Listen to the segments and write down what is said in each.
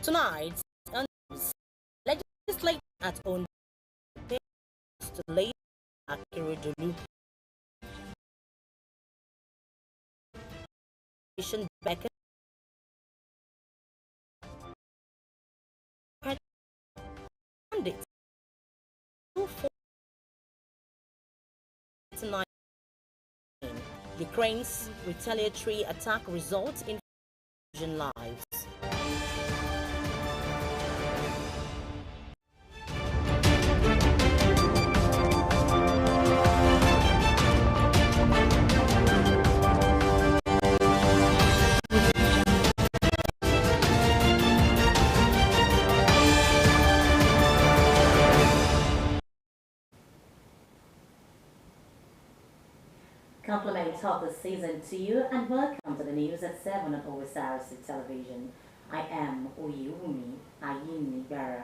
Tonight, and legislate at Ondo to lay Akeredolu back mandate 249. Ukraine's retaliatory attack results in lives. Compliments of the season to you and welcome to the news at 7 on Osrc television. I am Oyewumi Ayinibara.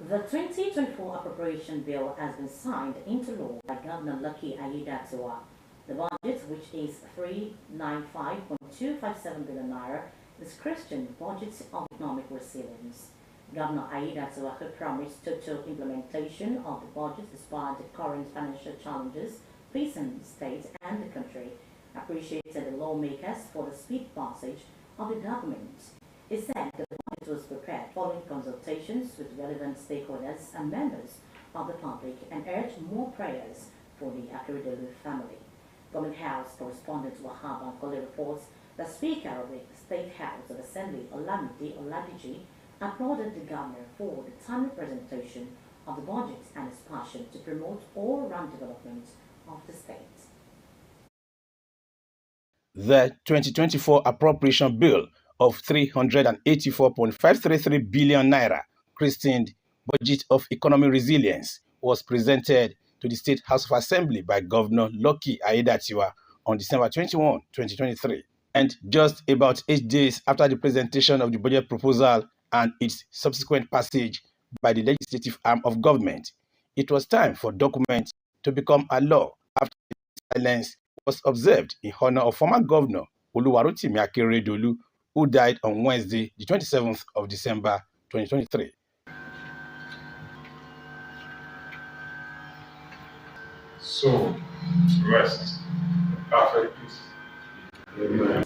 The 2024 appropriation bill has been signed into law by Governor Lucky Aiyedatiwa. The budget, which is 395.257 billion naira, is Christian budget of economic resilience. Governor Aiyedatiwa, who promised total implementation of the budget despite the current financial challenges facing the state and the country, appreciated the lawmakers for the speed passage of the document. He said the budget was prepared following consultations with relevant stakeholders and members of the public and urged more prayers for the Akeredolu family. Government House correspondent Wahab Ankole reports the Speaker of the State House of Assembly, Olamide Oladiji, applauded the governor for the timely presentation of the budget and his passion to promote all-round development of the state. The 2024 appropriation bill of 384.533 billion naira, christened Budget of Economic Resilience, was presented to the State House of Assembly by Governor Lucky Aiyedatiwa on December 21, 2023. And just about 8 days after the presentation of the budget proposal and its subsequent passage by the legislative arm of government, it was time for document to become a law after the silence was observed in honor of former Governor Oluwarotimi Akeredolu, who died on Wednesday, the 27th of December, 2023. So, rest. Perfect peace. Amen.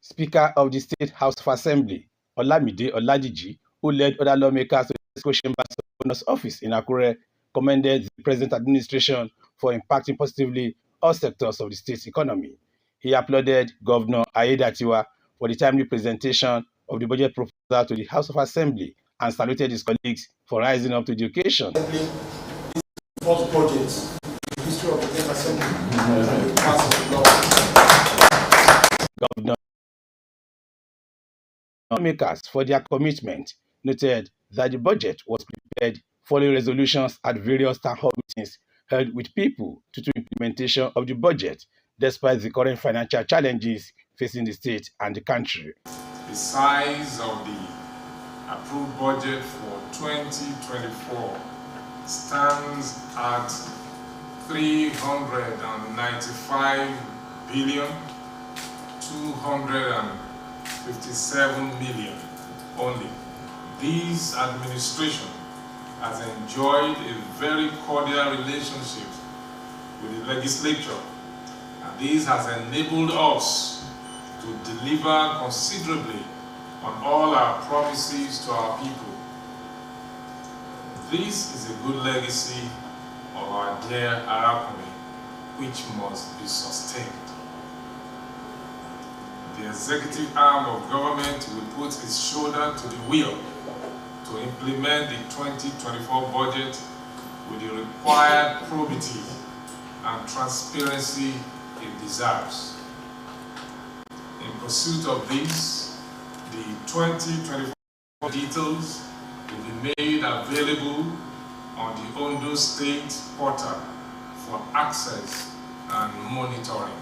Speaker of the State House of Assembly, Olamide Oladiji, who led other lawmakers to the Exco Chambers of Governor's office in Akure, commended the present administration for impacting positively all sectors of the state's economy. He applauded Governor Aiyedatiwa for the timely presentation of the budget proposal to the House of Assembly and saluted his colleagues for rising up to the occasion. This first budget in the history of the State Assembly and the pass of law. Governor lawmakers for their commitment noted that the budget was prepared following resolutions at various town hall meetings held with people to implementation of the budget, despite the current financial challenges facing the state and the country. The size of the approved budget for 2024 stands at 395 billion 257 million only. This administration has enjoyed a very cordial relationship with the legislature, and this has enabled us to deliver considerably on all our promises to our people. This is a good legacy of our dear Arakuni, which must be sustained. The executive arm of government will put its shoulder to the wheel to implement the 2024 budget with the required probity and transparency it deserves. In pursuit of this, the 2024 details will be made available on the Ondo State portal for access and monitoring.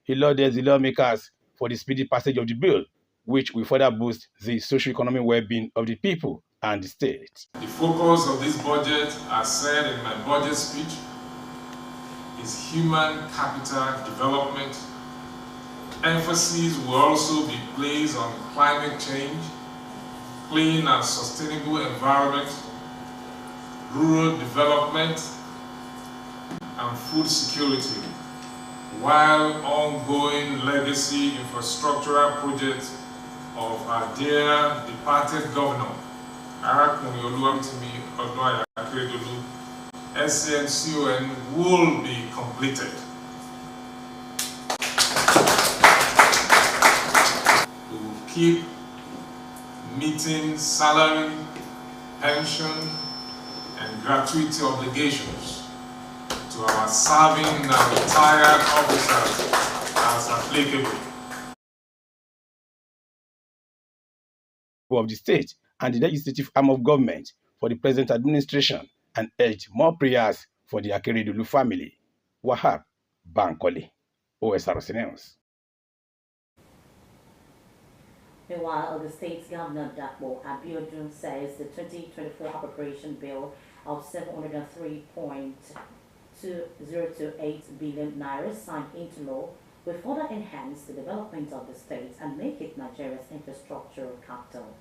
He lauded the lawmakers for the speedy passage of the bill, which will further boost the socio-economic well-being of the people and the state. The focus of this budget, as said in my budget speech, is human capital development. Emphasis will also be placed on climate change, clean and sustainable environment, rural development, and food security, while ongoing legacy infrastructural projects of our dear departed governor, Arakunrin Oluwatimi Odunaya Akeredolu, SNCON, will be completed. We will keep meeting salary, pension, and gratuity obligations to our serving and retired officers as applicable. Of the state and the legislative arm of government for the present administration and urged more prayers for the Akeredolu family. Wahab Bankole, Osrc News. Meanwhile, the state's governor, Dapo Abiodun, says the 2024 appropriation bill of 703.2028 billion naira signed into law will further enhance the development of the state and make it Nigeria's infrastructural capital.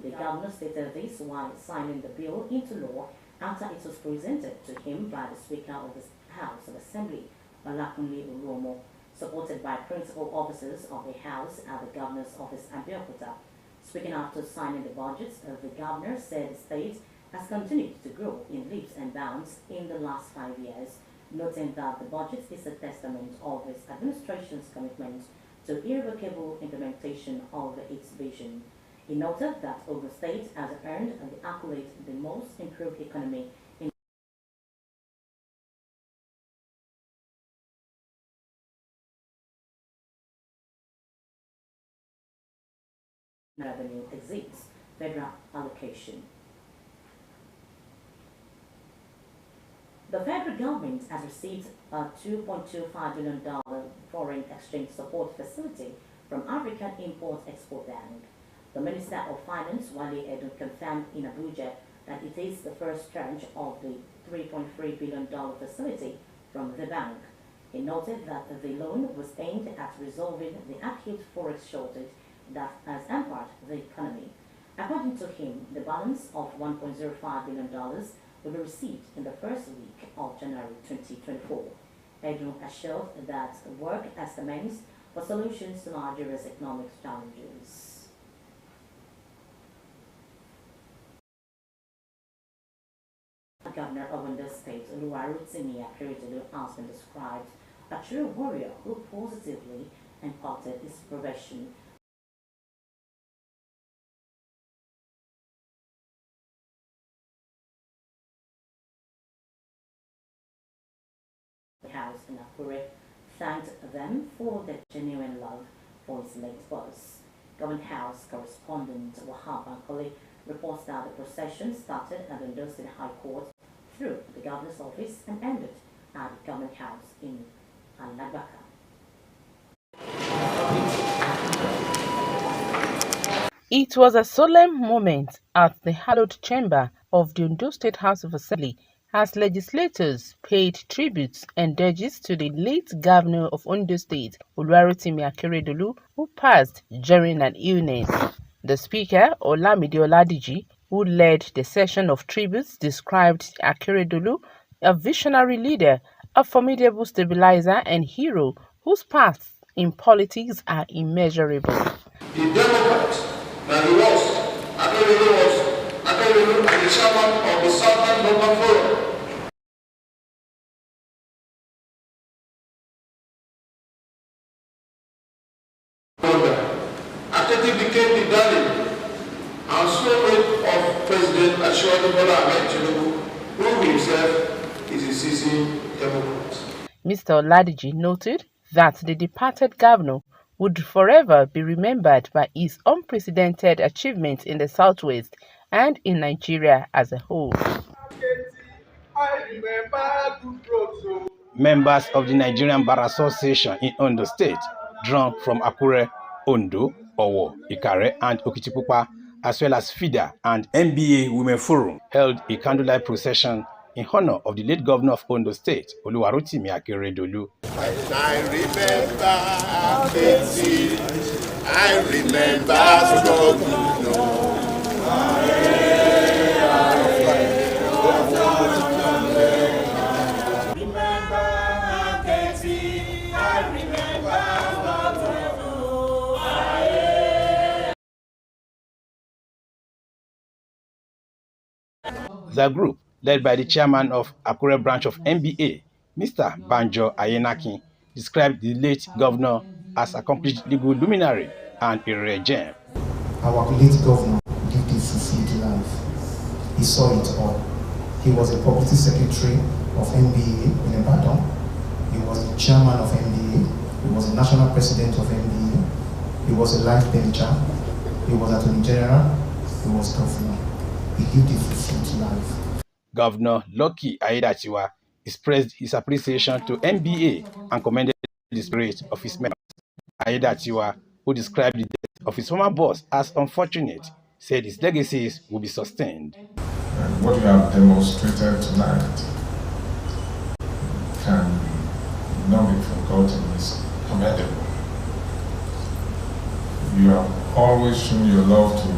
The governor stated this while signing the bill into law after it was presented to him by the Speaker of the House of Assembly, Olakunle Oromo, supported by principal officers of the House at the Governor's Office, Abeokuta. Speaking after signing the budget, the governor said the state has continued to grow in leaps and bounds in the last 5 years, noting that the budget is a testament of his administration's commitment to irrevocable implementation of its vision. He noted that Ogun State has earned the accolade the most improved economy in revenue exceeds federal allocation. The federal government has received a $2.25 billion foreign exchange support facility from African Import-Export Bank. The Minister of Finance, Wale Edun, confirmed in Abuja that it is the first tranche of the $3.3 billion facility from the bank. He noted that the loan was aimed at resolving the acute forex shortage that has hampered the economy. According to him, the balance of $1.05 billion will be received in the first week of January 2024. Edun assured that work has commenced for solutions to Nigeria's economic challenges. Governor of Ondo State, Oluwarotimi Akeredolu, has been described a true warrior who positively imparted his profession. The House in Akure thanked them for their genuine love for his late boss. Government House correspondent Wahab Bankole reports that the procession started at the Ondo State High Court through the governor's office and ended at the Government House in Alagbaka. It was a solemn moment at the hallowed chamber of the Ondo State House of Assembly as legislators paid tributes and dirges to the late governor of Ondo State, Oluwarotimi Akeredolu, who passed during an illness. The Speaker, Olamide Oladiji, who led the session of tributes, described Akeredolu a visionary leader, a formidable stabilizer and hero whose paths in politics are immeasurable. The Democrat that he was, Akeredolu and the chairman of the Southern Local Forum. Akete became the darling and soulmate of President Bola Ahmed Tinubu, who himself is a seasoned Democrat. Mr. Oladiji noted that the departed governor would forever be remembered by his unprecedented achievements in the Southwest and in Nigeria as a whole. Members of the Nigerian Bar Association in Ondo State, drawn from Akure, Ondo, Owo, Ikare, and Okitipupa, as well as FIDA and NBA Women Forum, held a candlelight procession in honor of the late governor of Ondo State, Oluwarotimi Akeredolu. I remember Betty, I remember struggle. The group, led by the chairman of Akure branch of NBA, Mr. Banjo Ayenakin, described the late governor as accomplished legal luminary and a rare gem. Our late governor lived a fulfilled life. He saw it all. He was a publicity secretary of NBA in Ibadan. He was the chairman of NBA. He was the national president of NBA. He was a life bencher. He was attorney general. He was governor. He lived a fulfilled life. Governor Lucky Aiyedatiwa expressed his appreciation to NBA and commended the spirit of his members. Aiyedatiwa, who described the death of his former boss as unfortunate, said his legacies will be sustained. And what you have demonstrated tonight can not be forgotten. It's commendable. You have always shown your love to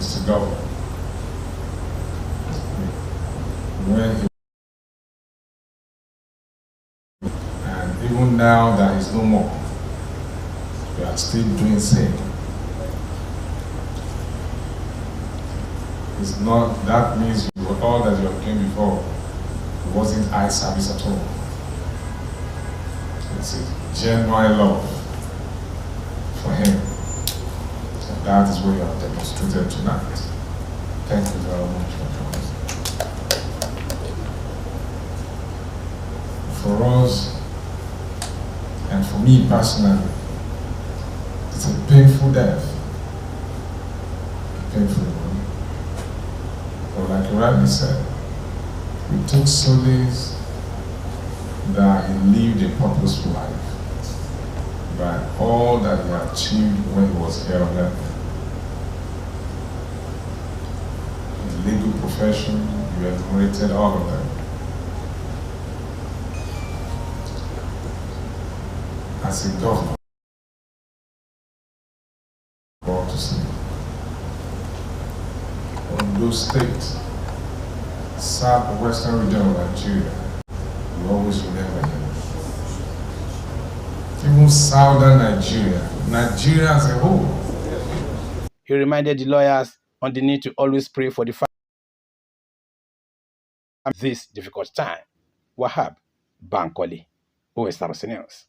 Mr. Governor. When he, and even now that he's no more, you are still doing same. It's not, that means all that you have doing before wasn't eye service at all. It's a genuine love for him. And that is what you have demonstrated tonight. Thank you very much for coming. For us, and for me personally, it's a painful death. Painful one. But like Randy said, we took solace that he lived a purposeful life by all that he achieved when he was here on earth. In the legal profession, you enumerated all of them. As a governor, brought to see Ondo State, southwestern region of Nigeria, we always remember him. Even southern Nigeria, Nigeria as a whole. He reminded the lawyers on the need to always pray for the family at this difficult time. Wahab Bankole, Osrc News.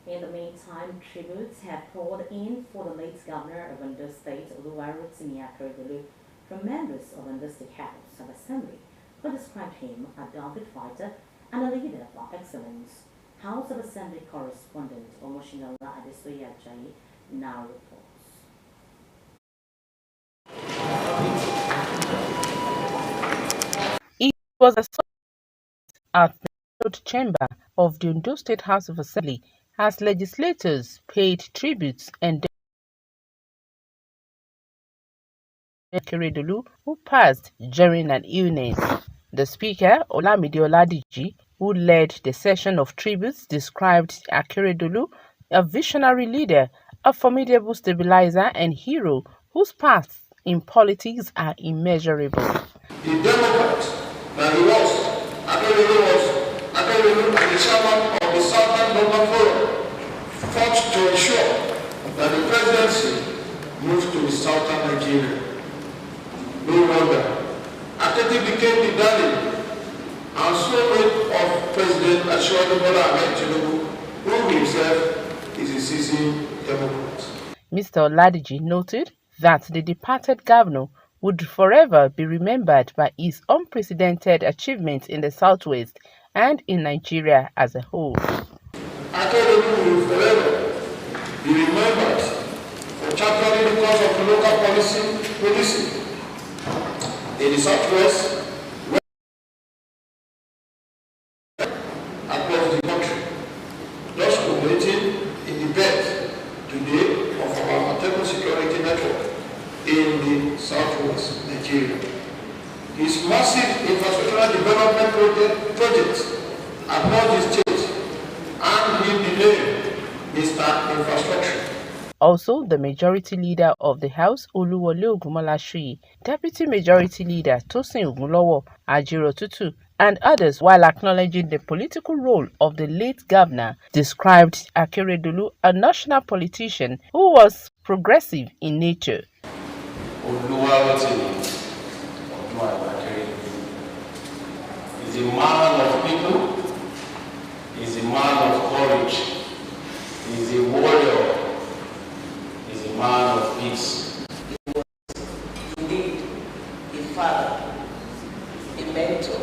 In the meantime, tributes have poured in for the late governor of Ondo State, Oluwarotimi Akeredolu, from members of Ondo State House of Assembly, who described him a dogged fighter and a leader for excellence. House of Assembly correspondent Omoshinala Adesoye Ajayi now reports. It was at the Hallowed Chamber of the Ondo State House of Assembly as legislators paid tributes and Akeredolu, who passed during an illness. The Speaker, Olamide Oladiji, who led the session of tributes, described Akeredolu a visionary leader, a formidable stabilizer and hero whose paths in politics are immeasurable. The Democrat that he was, Akeredolu and the chairman of the Southern Global Forum, fought to ensure that the presidency moved to the southern Nigeria. No wonder, Akete became the darling and soulmate of President Bola Tinubu, who himself is a seasoned Democrat. Mr. Oladiji noted that the departed governor would forever be remembered by his unprecedented achievements in the Southwest and in Nigeria as a whole. Akeredolu will forever be remembered for championing the cause of local policing in the Southwest, across the country, thus culminating in the birth southwest Nigeria. His massive infrastructural development projects across the state and his name Mr. Infrastructure. Also, the majority leader of the House, Oluwole Ogunmolashoyi, Deputy Majority Leader Tosin Ogunlowo, Ajiro Tutu, and others, while acknowledging the political role of the late governor, described Akeredolu, a national politician who was progressive in nature. Oluwalotimi is a man of people, is a man of courage, is a warrior, is a man of peace. He was indeed a father, a mentor,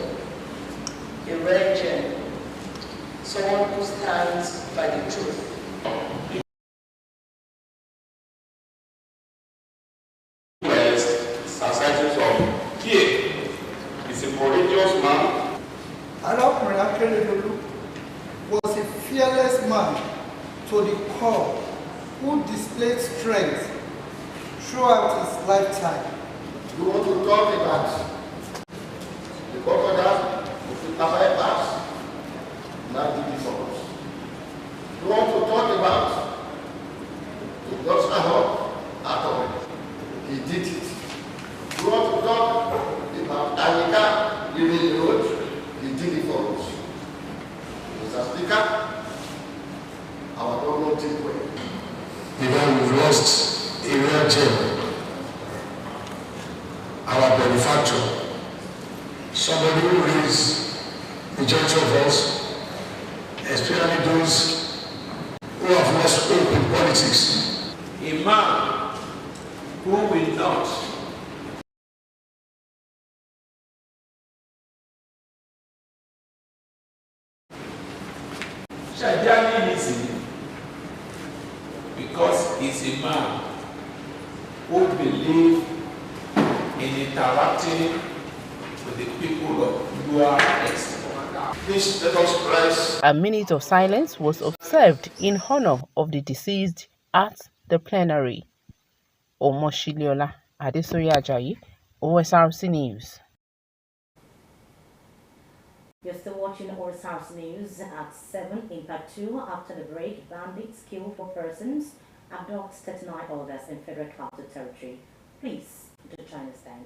a regent, someone who stands by the truth. Akeredolu was a fearless man to the core who displayed strength throughout his lifetime. You want to talk about the crocodile of the Tafai Pass? That did it for us. You want to talk about the Dutch Atomic? He did it. You want to talk about Anika Living Road? He did it for us. Mr. Speaker, our government did well. Because we've lost a real gem. Our benefactor, somebody who is majority of us, especially those who have lost hope in politics. A man who will not Shajani easy because he's a man who believes in interacting with the people of Lua East. Please let us rise. A minute of silence was observed in honor of the deceased at the plenary. Omoshiliola Adesoye Ajayi, Osrc News. You're still watching Osrc News at 7 in part 2. After the break, bandits kill 4 persons, abduct 39 others in Federal Capital Territory. Please do join us then.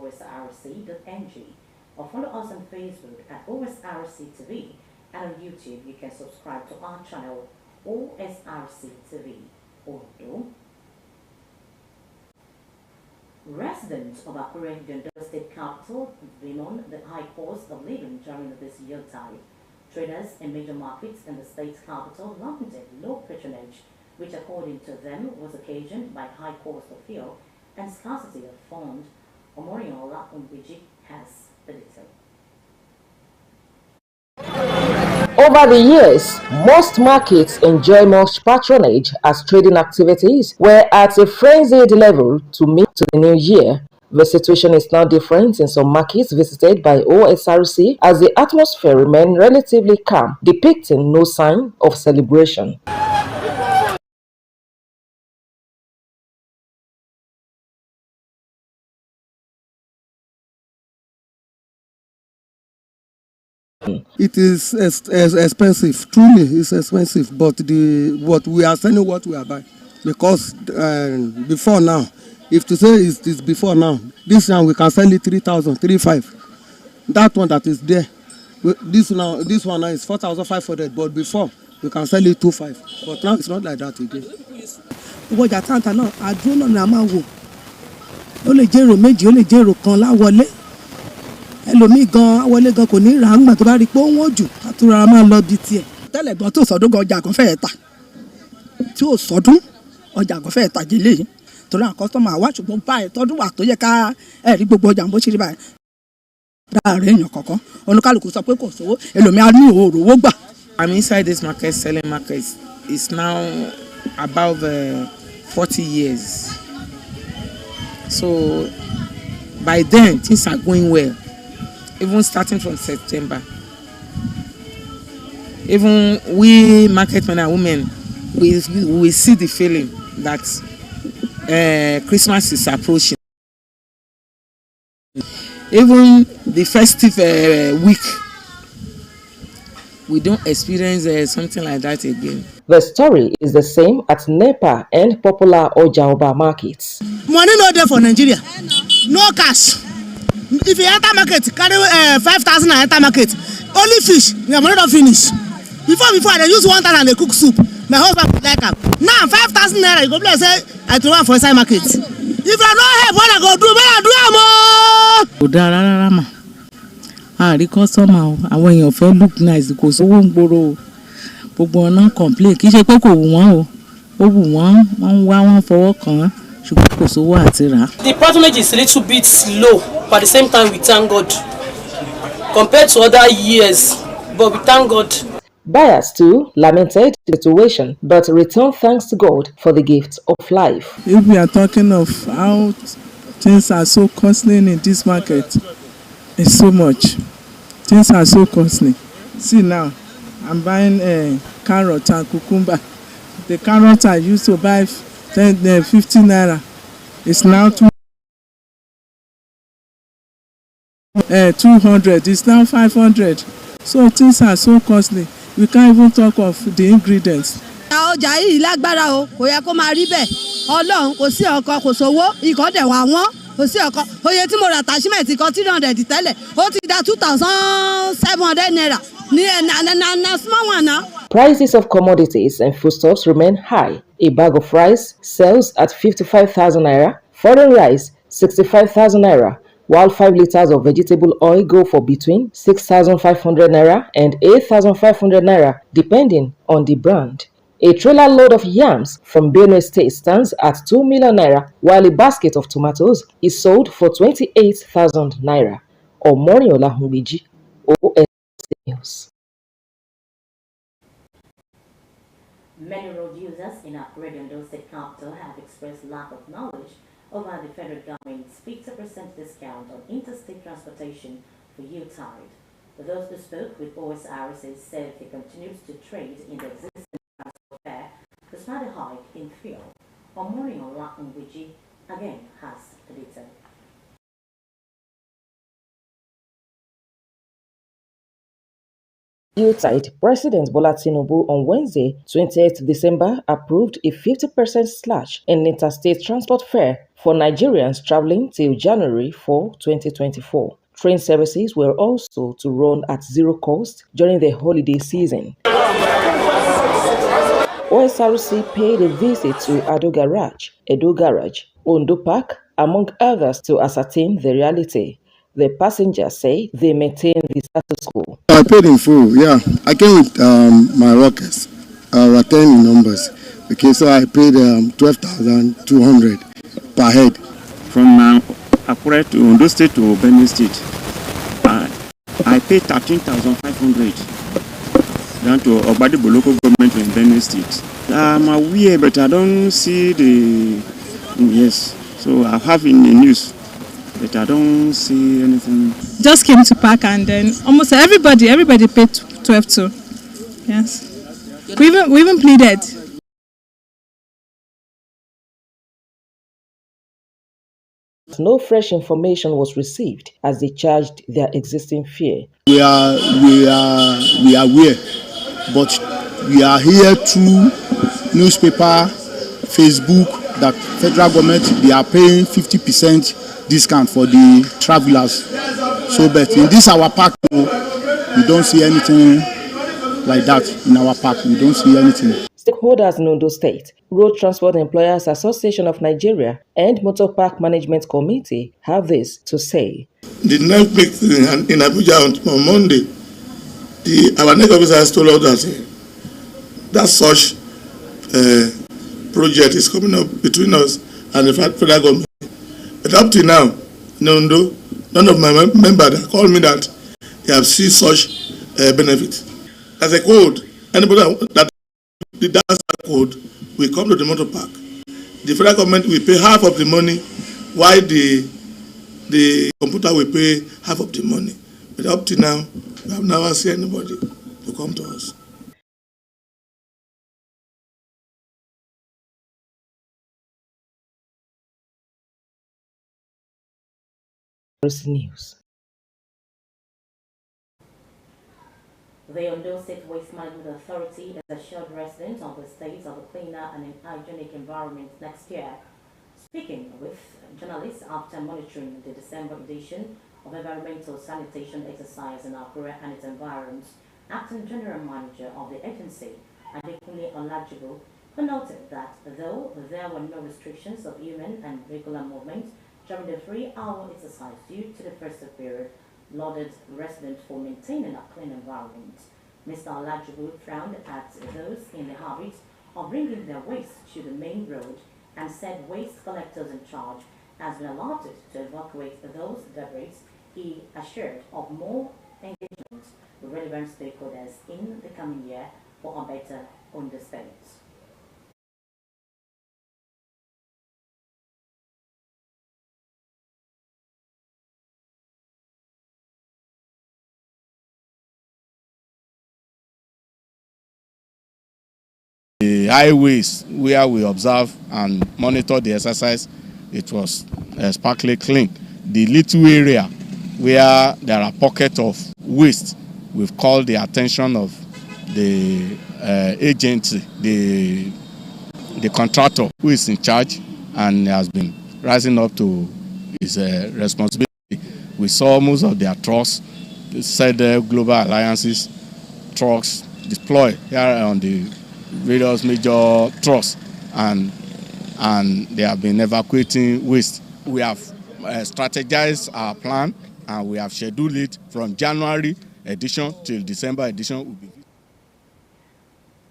www.osrc.ng or follow us on Facebook at Osrc TV, and on YouTube you can subscribe to our channel Osrc TV. Ondo. Residents of Akure, the Ondo State capital, bemoan the high cost of living during this Yuletide. Traders in major markets in the state's capital lamented low patronage, which according to them was occasioned by high cost of fuel and scarcity of funds. Omoriola Umbiji has the detail. Over the years, most markets enjoy much patronage as trading activities were at a frenzied level to meet the new year. The situation is now different in some markets visited by OSRC as the atmosphere remained relatively calm, depicting no sign of celebration. It is expensive. Truly, it's expensive. But what we are selling, what we are buying, because before now, if to say it's before now, this one we can sell it 3,000, 3,500. That one that is there, this one now is 4,500. But before we can sell it 2,500. But now it's not like that again. Ọjà tàǹtà náà àdúró náà ni a máa wò ó lè jẹ́ èrò méjì ó lè jẹ́ èrò kan láwọlé ẹlòmíì gan awọlé gan kò ní rà á ńgbà tó bá rí pé ó wọ́n jù àtúrà máa lọ bí tiẹ̀ tẹ́lẹ̀ gan tó sọdún gan ọjà kan fẹ́ẹ̀ tà tí ò sọdún ọjà kan fẹ́ẹ̀ tà jẹ́lẹ̀ yìí tó láwọn kọ́sítọ́mù àwa ṣùgbọ́n báyìí tọ́dún wà tó yẹ ká ẹ̀rí gbogbo ọjà bó ṣe rí báyìí. láàárín èèyàn kọ̀ọ̀kan oníkálukú sọ pé kò sówó ẹlòmíà ní òòrò gbà. I'm inside this market selling markets. It's now about 40 years. So by then things are going well. Even starting from September. Even we market men and women, we see the feeling that Christmas is approaching. Even the festive week, we don't experience something like that again. The story is the same at NEPA and popular Ojaoba markets. Money no there for Nigeria. No cash. If you enter market, carry 5,000 and enter market. Only fish, your money don't finish. Before they use 1,000 and they cook soup. My husband would like them. Now 5,000 naira, you go play say I throw for inside market. If I don't help, what I go do? What I do more? Rárá mà. Àrí customer o, àwọn èèyàn fẹ́ look nice kò sówó ń gbòòrò o. Gbogbo ọ̀nà complain kì í ṣe pé kò wù wọ́n o. Ó wù wọ́n, wọ́n ń wá wọ́n fọwọ́ kàn án ṣùgbọ́n kò sówó àti rà. The patronage is a little bit low, but at the same time we thank God. Compared to other years, but we thank God. Buyers too lamented the situation, but returned thanks to God for the gift of life. If we are talking of how things are so costly in this market, it's so much. Things are so costly. See now, I'm buying carrot and cucumber. The carrot I used to buy 15 naira. It's now 200. It's now 500. So things are so costly. We can't even talk of the ingredients. Ọjà yìí lágbára o, kò yẹ kó máa rí bẹ́ẹ̀. Ọlọ́run kò sí ọkọ kò sówó, ikọ̀ dẹ̀ wà wọ́n. Kò sí ọkọ. Oye tí mo ra attachment kan 300 tẹ́lẹ̀, ó ti da 2,700 naira. Na small one now. Prices of commodities and foodstuffs remain high. A bag of rice sells at 55,000 naira, foreign rice 65,000 naira, while 5 liters of vegetable oil go for between 6,500 naira and 8,500 naira, depending on the brand. A trailer load of yams from Benue State stands at 2 million naira, while a basket of tomatoes is sold for 28,000 naira. Omoriola Hungbiji, OSC News. Many road users in our Ondo State capital have expressed lack of knowledge over the federal government's 50% discount on interstate transportation for U-Tide. But those who spoke with Osrc said they continued to trade in the existing transport fare despite a hike in fuel. Omoriola Hungbiji again has the detail. U-Tide, President Bola Tinubu on Wednesday, 28th December, approved a 50% slash in interstate transport fare for Nigerians traveling till January 4, 2024. Train services were also to run at zero cost during the holiday season. Osrc paid a visit to Edo Garage, Ondo Park, among others, to ascertain the reality. The passengers say they maintain the status quo. I paid in full, yeah. I came with my workers, 10 in numbers. Okay, so I paid 12,200 per head. From Akure to Ondo State to Benue State, I paid 13,500 down to Obadibo local government in Benue State. I'm aware, but I don't see the... Yes, so I have in the news. But I don't see anything. Just came to park and then almost everybody paid 12 too. Yes. We even pleaded. No fresh information was received as they charged their existing fare. We are aware, but we are here through newspaper, Facebook, that federal government, they are paying 50% discount for the travelers. So, but in this our park, we don't see anything like that in our park. We don't see anything. Stakeholders in Ondo State, Road Transport Employers Association of Nigeria, and Motor Park Management Committee have this to say. The next big thing in Abuja on Monday, our next officer has told us that such project is coming up between us and the federal government. But up to now, none of my members called me that they have seen such benefit. As a code, anybody that that's code will come to the motor park. The federal government will pay half of the money, while the computer will pay half of the money. But up to now, we have never seen anybody to come to us. News. The Ondo State Waste Management Authority has assured residents of the state of a cleaner and hygienic environment next year. Speaking with journalists after monitoring the December edition of Environmental Sanitation Exercise in Akure and its environs, Acting General Manager of the agency, Adekunle Olajibo, who noted that though there were no restrictions of human and vehicular movement during the 3-hour exercise due to the festive period, lauded residents for maintaining a clean environment. Mr. Olajibo frowned at those in the habit of bringing their waste to the main road and said waste collectors in charge has been allotted to evacuate those debris. He assured of more engagement with relevant stakeholders in the coming year for a better Ondo State. The highways where we observe and monitor the exercise, it was sparkly clean. The little area where there are pockets of waste, we've called the attention of the agency, the contractor who is in charge and has been rising up to his responsibility. We saw most of their trucks, said global alliances, trucks deployed here on the various major trucks, and they have been evacuating waste. We have strategized our plan and we have scheduled it from January edition till December edition. Will be.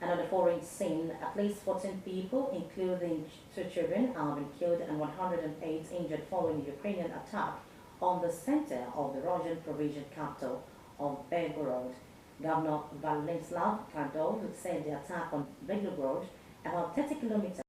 And on the foreign scene, at least 14 people, including 2 children, have been killed and 108 injured following the Ukrainian attack on the center of the Russian provincial capital of Belgorod. Governor Valenslav Kardov said the attack on Belgorod, about 30 kilometers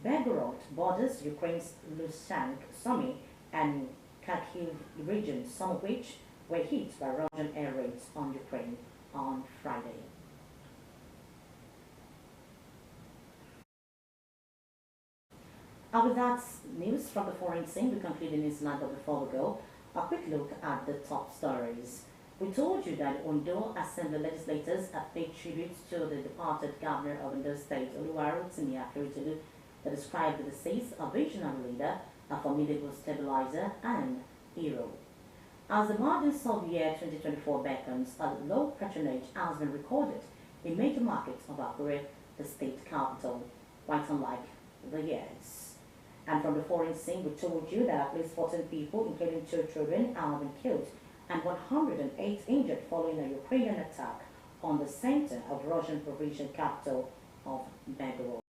Belgorod borders Ukraine's Luhansk, Sumy, and Kharkiv regions, some of which were hit by Russian air raids on Ukraine on Friday. And with that news from the foreign scene, we conclude the news line, but before we go, a quick look at the top stories. We told you that Ondo Assembly legislators have paid tribute to the departed governor of Ondo State, Oluwarotimi Akeredolu, that described the deceased a visionary leader, a formidable stabilizer, and hero. As the margins of year 2024 beckons, a low patronage has been recorded in major markets of Akure, the state capital, quite unlike the years. And from the foreign scene, we told you that at least 14 people, including 2 children, have been killed and 108 injured following a Ukrainian attack on the center of Russian provincial capital of Belgorod.